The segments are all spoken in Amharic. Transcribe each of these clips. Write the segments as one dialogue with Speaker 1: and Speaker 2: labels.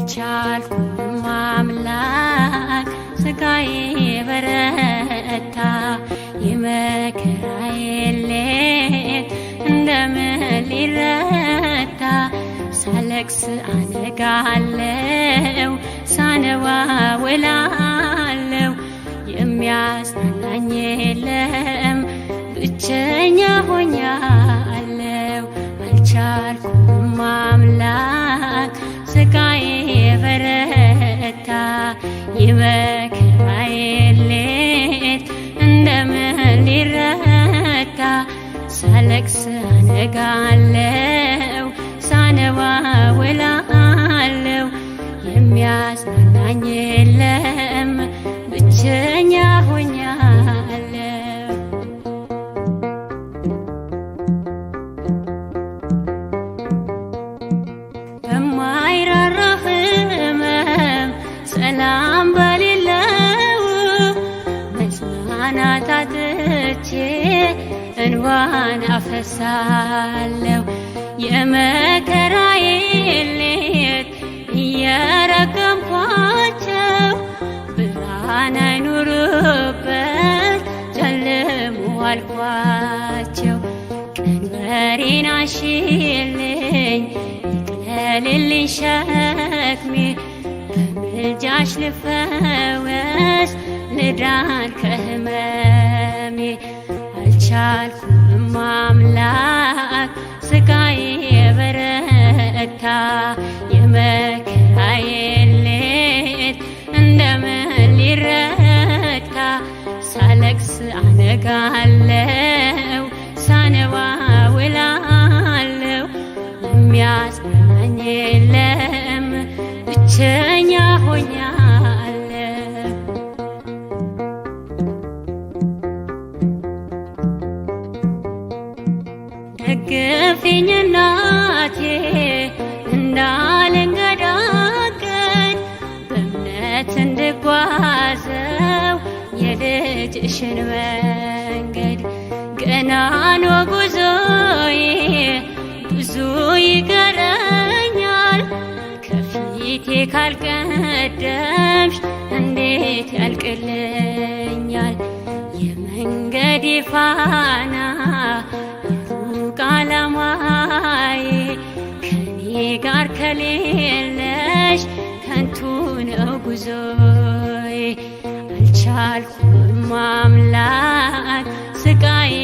Speaker 1: አልቻልኩም አምላክ ስጋዬ በረታ የመከራዬ ሌት እንደምን ሊረታ ሳለቅስ አነጋለው ሳነባ ውላለው የሚያጽናናኝ የለም ብቸኛ ሆኛለው አልቻልኩም አምላክ ስጋዬ በረታ የመከራዬ ሌት እንደምን ሊረታ ሳለቅስ አነጋለው ሳነባ ውላለው የሚያጽናናኝ የለም ብቸኛ ሆኛለው በማይራራ ህመም ሰላም በሌለው መጽናናት አጥቼ እንባን አፈሳለሁ የመከራዬ ሌት እየረገምኳቸው ብርሃን አይኑርበት ጨልሞ አልኳቸው ቀንበሬን አሽልኝ ይቅለልልኝ ሸክሜ በምልጃሽ ልፈወስ ልዳን ከህመሜ አልቻልኩም አምላክ ስጋዬ በረታ የመከራዬ ሌት እንደምን ሊረታ ሳለቅስ አነጋለው ሳነባ ውላለው የሚያጽናናኝ የለም ብቸኛ ሆኛለው ደግፊኝ እናቴ እንዳልንገዳገድ በእምነት እንድጓዘው የልጅሽን መንገድ ገና ነው ጉዞዬ ብዙ ይቀረኛል ከፊቴ ካልቀደምሽ እንዴት ያልቅልኛል የመንገዴ ፋና የሩቅ ዓላማዬ ከኔ ጋር ከሌለሽ ከንቱ ነው ጉዞዬ አልቻልኩም አምላክ ስጋዬ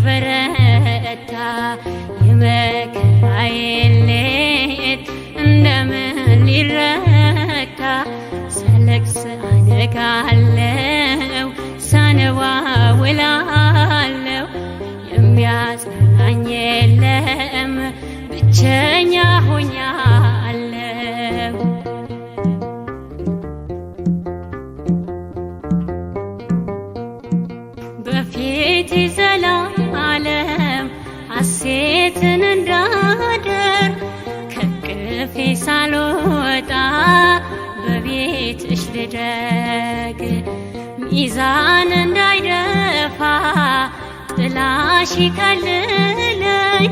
Speaker 1: በረታ የመከራዬ ሌት እንደምን ሊረታ ሳለቅስ አነጋለው ሳነባ ውላለው የሚያጽናናኝ የለም ብቸኛ ሆኛለው በፊት ዘላለም ሐሴትን እንዳደር ከቅፌ ሳልወጣ በቤትሽ ልደግ ሚዛን እንዳይደፋ ጥላሽ ይከልለኝ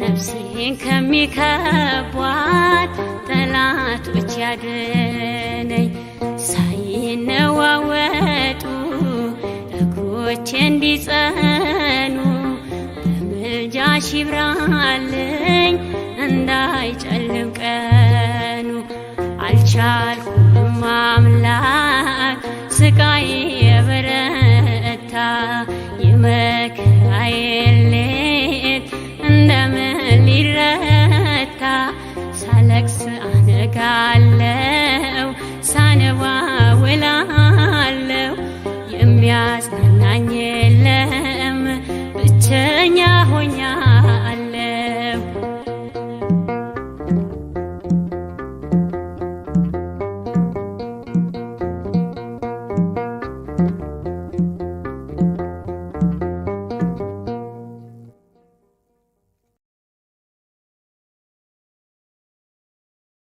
Speaker 1: ነፍሴን ከሚከቧት ጠላቶች ያድነኝ ሳይነዋወጡ እግሮቼ እንዲጸኑ በምልጃሽ ይብራልኝ እንዳይጨልም ቀኑ አልቻልኩም አምላክ ስጋዬ በረታ የመከራዬ ሌት እንደምን ሊረታ ሳለቅስ አነጋለው